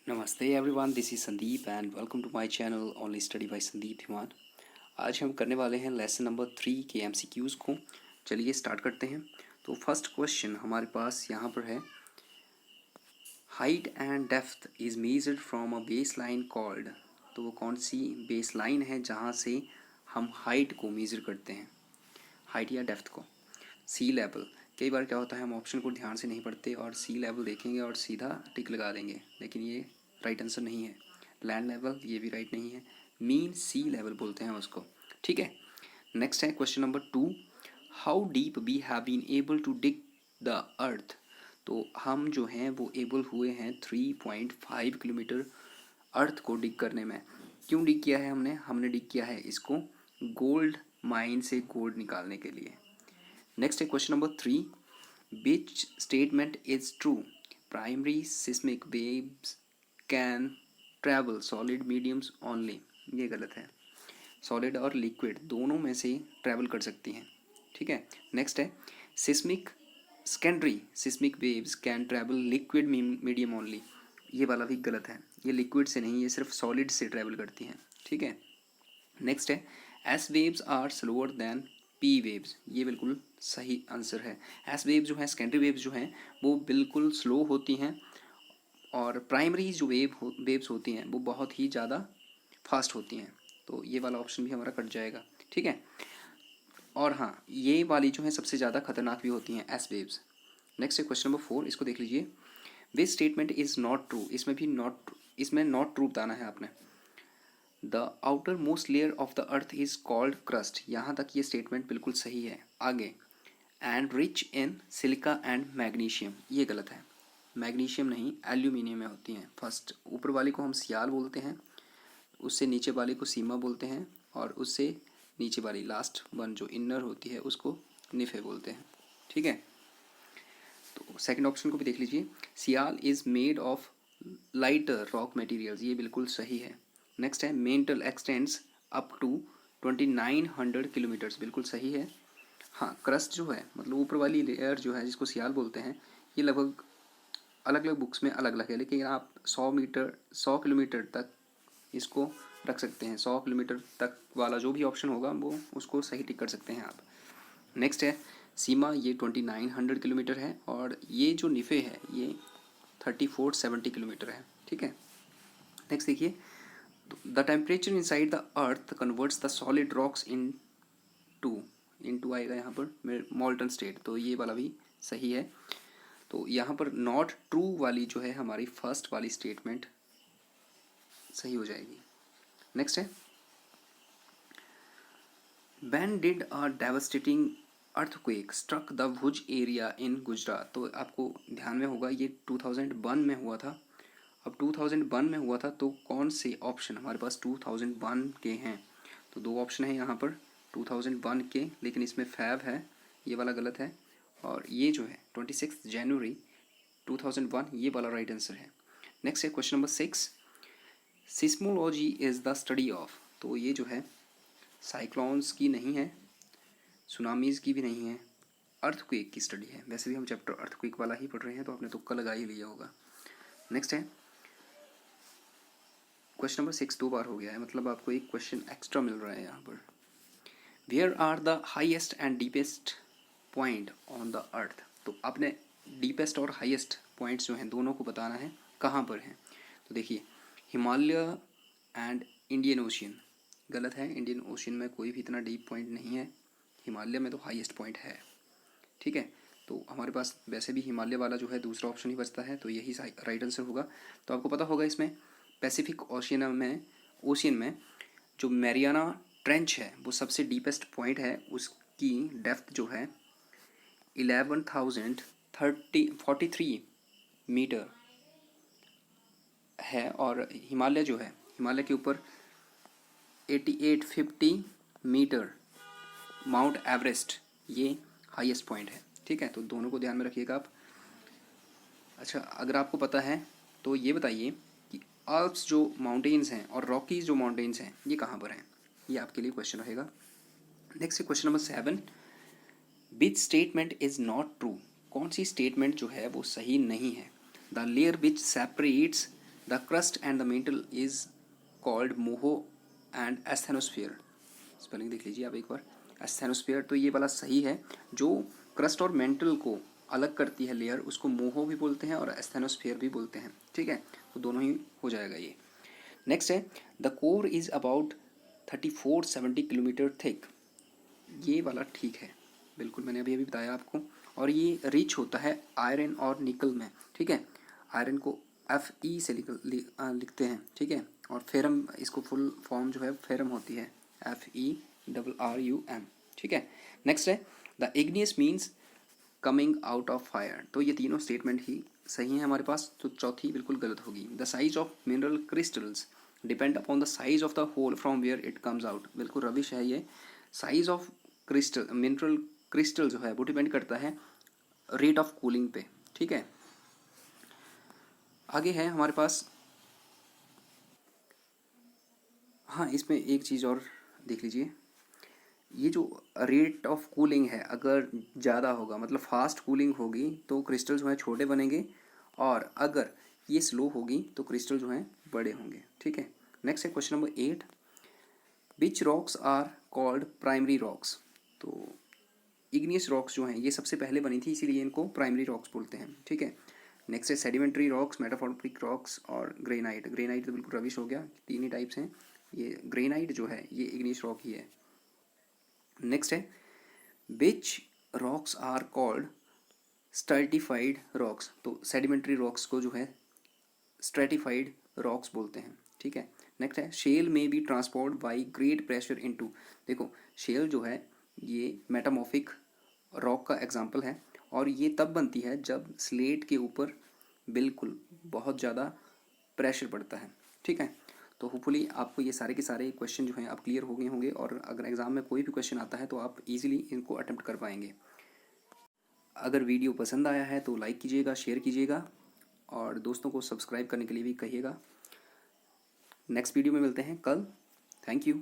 नमस्ते everyone, this is Sandeep and welcome to my channel only study by Sandeep Dhiman. आज हम करने वाले हैं लेसन नंबर 3 के एमसीक्यूज़ को। चलिए स्टार्ट करते हैं। तो फर्स्ट क्वेश्चन हमारे पास यहाँ पर है, height and depth is measured from a base line called. तो वो कौन सी बेस लाइन है जहाँ से हम हाइट को मेज़र करते हैं, हाइट या डेप्थ को? सी लेवल। कई बार क्या होता है, हम ऑप्शन को ध्यान से नहीं पढ़ते और सी लेवल देखेंगे और सीधा टिक लगा देंगे, लेकिन ये राइट आंसर नहीं है। लैंड लेवल, ये भी राइट नहीं है। मीन सी लेवल बोलते हैं उसको। ठीक है, नेक्स्ट है question number 2, how deep we have been able to dig the earth. तो हम जो हैं वो एबल हुए हैं 3.5 किलोमीटर अर्थ को डिग करने में। क्यों डिग किया है हमने डिग किया है इसको गोल्ड माइन से गोल्ड निकालने के लिए। नेक्स्ट है question number 3, which statement is true? Primary seismic waves can travel solid mediums only. ये गलत है, सॉलिड और लिक्विड दोनों में से ट्रैवल कर सकती हैं। ठीक है, नेक्स्ट है secondary seismic waves can travel liquid medium only. ये वाला भी गलत है, ये लिक्विड से नहीं, ये सिर्फ सॉलिड से ट्रैवल करती हैं। ठीक है, नेक्स्ट है S waves are slower than P waves. ये बिल्कुल सही आंसर है। एस वेव जो है, सेकेंडरी वेव्स जो हैं वो बिल्कुल स्लो होती हैं और प्राइमरी जो वेव्स होती हैं वो बहुत ही ज़्यादा फास्ट होती हैं। तो ये वाला ऑप्शन भी हमारा कट जाएगा। ठीक है, और हाँ, ये वाली जो है सबसे ज़्यादा खतरनाक भी होती हैं, एस वेव्स। नेक्स्ट है क्वेश्चन नंबर 4, इसको देख लीजिए। विच स्टेटमेंट इज़ नॉट ट्रू? इसमें भी इसमें नॉट ट्रू बताना है आपने। The outer most layer of the earth is called crust. यहाँ तक ये स्टेटमेंट बिल्कुल सही है। आगे, and rich in silica and magnesium, ये गलत है। मैग्नीशियम नहीं, एल्यूमिनियम में होती हैं। फर्स्ट ऊपर वाली को हम सियाल बोलते हैं, उससे नीचे वाली को सीमा बोलते हैं, और उससे नीचे वाली लास्ट वन जो इनर होती है उसको निफे बोलते हैं। ठीक है, तो सेकंड ऑप्शन को भी देख लीजिए। Sial is made of lighter rock materials, ये बिल्कुल सही है। नेक्स्ट है mantle extends up to 2900 kilometres, बिल्कुल सही है। हाँ, क्रस्ट जो है मतलब ऊपर वाली लेयर जो है जिसको सियाल बोलते हैं, ये लगभग अलग अलग बुक्स में अलग अलग है, लेकिन आप 100 किलोमीटर तक इसको रख सकते हैं। 100 किलोमीटर तक वाला जो भी ऑप्शन होगा वो उसको सही टिक कर सकते हैं आप। नेक्स्ट है सीमा, ये 2900 किलोमीटर है, और ये जो निफे है ये 3470 किलोमीटर है। ठीक है, नेक्स्ट देखिए, the temperature inside the earth converts the solid rocks into आएगा यहाँ पर मोल्टन स्टेट, तो ये वाला भी सही है। तो यहाँ पर नॉट ट्रू वाली जो है हमारी फर्स्ट वाली स्टेटमेंट सही हो जाएगी। नेक्स्ट है, when did a devastating earthquake struck the Bhuj area in Gujarat. तो आपको ध्यान में होगा ये 2001 में हुआ था। अब 2001 में हुआ था तो कौन से ऑप्शन हमारे पास 2001 के हैं? तो दो ऑप्शन है यहाँ पर 2001 के, लेकिन इसमें फैब है, ये वाला गलत है, और ये जो है 26 जनवरी 2001, ये वाला राइट आंसर है। नेक्स्ट है question number 6, seismology is the study of. तो ये जो है साइक्लोन्स की नहीं है, सुनामीज़ की भी नहीं है, अर्थक्वेक की स्टडी है। वैसे भी हम चैप्टर अर्थक्वेक वाला ही पढ़ रहे हैं तो आपने तुक्का लगा ही लिया होगा। नेक्स्ट है क्वेश्चन नंबर 6, 2 बार हो गया है, मतलब आपको एक क्वेश्चन एक्स्ट्रा मिल रहा है यहाँ पर। Where are the highest and deepest point on the earth. तो आपने डीपेस्ट और हाईएस्ट पॉइंट्स जो हैं दोनों को बताना है कहाँ पर हैं। तो देखिए, हिमालय एंड इंडियन ओशियन, गलत है। इंडियन ओशियन में कोई भी इतना डीप पॉइंट नहीं है, हिमालय में तो हाईएस्ट पॉइंट है। ठीक है, तो हमारे पास वैसे भी हिमालय वाला जो है दूसरा ऑप्शन ही बचता है, तो यही राइट आंसर होगा। तो आपको पता होगा इसमें पैसिफिक ओशियन में जो मैरियाना ट्रेंच है वो सबसे डीपेस्ट पॉइंट है, उसकी डेप्थ जो है 11,043 मीटर है, और हिमालय जो है, हिमालय के ऊपर 8850 मीटर माउंट एवरेस्ट, ये हाईएस्ट पॉइंट है। ठीक है, तो दोनों को ध्यान में रखिएगा आप। अच्छा, अगर आपको पता है तो ये बताइए कि आल्प्स जो माउंटेन्स हैं और रॉकीज जो माउंटेन्स हैं ये कहाँ पर हैं, ये आपके लिए क्वेश्चन रहेगा। Next question number 7, which statement is not true. कौन सी स्टेटमेंट जो है वो सही नहीं है? The layer which separates the crust and the mantle is called Moho and asthenosphere. Spelling देख लीजिए आप एक बार, एस्थेनोस्फीयर, तो ये वाला सही है। जो क्रस्ट और मेंटल को अलग करती है लेयर, उसको मोहो भी बोलते हैं और एस्थेनोस्फीयर भी बोलते हैं, ठीक है, तो दोनों ही हो जाएगा ये। नेक्स्ट है the core is about 3470 kilometre thick. ये वाला ठीक है, बिल्कुल मैंने अभी अभी बताया आपको। और ये रिच होता है आयरन और निकल में, ठीक है। आयरन को Fe से लिखते हैं, ठीक है, और फेरम, इसको फुल फॉर्म जो है फेरम होती है, FeRRUM, ठीक है। नेक्स्ट है the igneous means coming out of fire. तो ये तीनों स्टेटमेंट ही सही है हमारे पास, तो चौथी बिल्कुल गलत होगी। The size of mineral crystals depend upon the size of the hole from where it comes out. बिल्कुल रबिश है ये। Size of crystal, mineral crystal जो है वो डिपेंड करता है रेट ऑफ कूलिंग पे, ठीक है। आगे है हमारे पास, हाँ इसमें एक चीज़ और देख लीजिए, ये जो रेट ऑफ कूलिंग है अगर ज़्यादा होगा, मतलब फास्ट कूलिंग होगी तो क्रिस्टल जो है छोटे बनेंगे, और अगर ये स्लो होगी तो क्रिस्टल जो है बड़े होंगे, ठीक है। नेक्स्ट है question number 8, which rocks are called primary rocks. तो इग्नियस रॉक्स जो हैं ये सबसे पहले बनी थी, इसीलिए इनको प्राइमरी रॉक्स बोलते हैं, ठीक है। नेक्स्ट है सेडिमेंट्री रॉक्स, मेटामॉर्फिक रॉक्स और ग्रेनाइट। ग्रेनाइट तो बिल्कुल रविश हो गया, तीन ही टाइप्स हैं। ये ग्रेनाइट जो है ये इग्नियस रॉक ही है। नेक्स्ट है which rocks are called stratified rocks. तो सेडिमेंट्री रॉक्स को जो है स्ट्रेटिफाइड रॉक्स बोलते हैं, ठीक है। नेक्स्ट है शेल में be transport by great pressure into. देखो शेल जो है ये मेटामॉर्फिक रॉक का एग्जाम्पल है, और ये तब बनती है जब स्लेट के ऊपर बिल्कुल बहुत ज़्यादा प्रेशर पड़ता है, ठीक है। तो होपफुली आपको ये सारे के सारे क्वेश्चन जो हैं आप क्लियर हो गए होंगे, और अगर एग्ज़ाम में कोई भी क्वेश्चन आता है तो आप इजीली इनको अटेम्प्ट कर पाएंगे। अगर वीडियो पसंद आया है तो लाइक कीजिएगा, शेयर कीजिएगा, और दोस्तों को सब्सक्राइब करने के लिए भी कहिएगा। नेक्स्ट वीडियो में मिलते हैं कल। Thank you.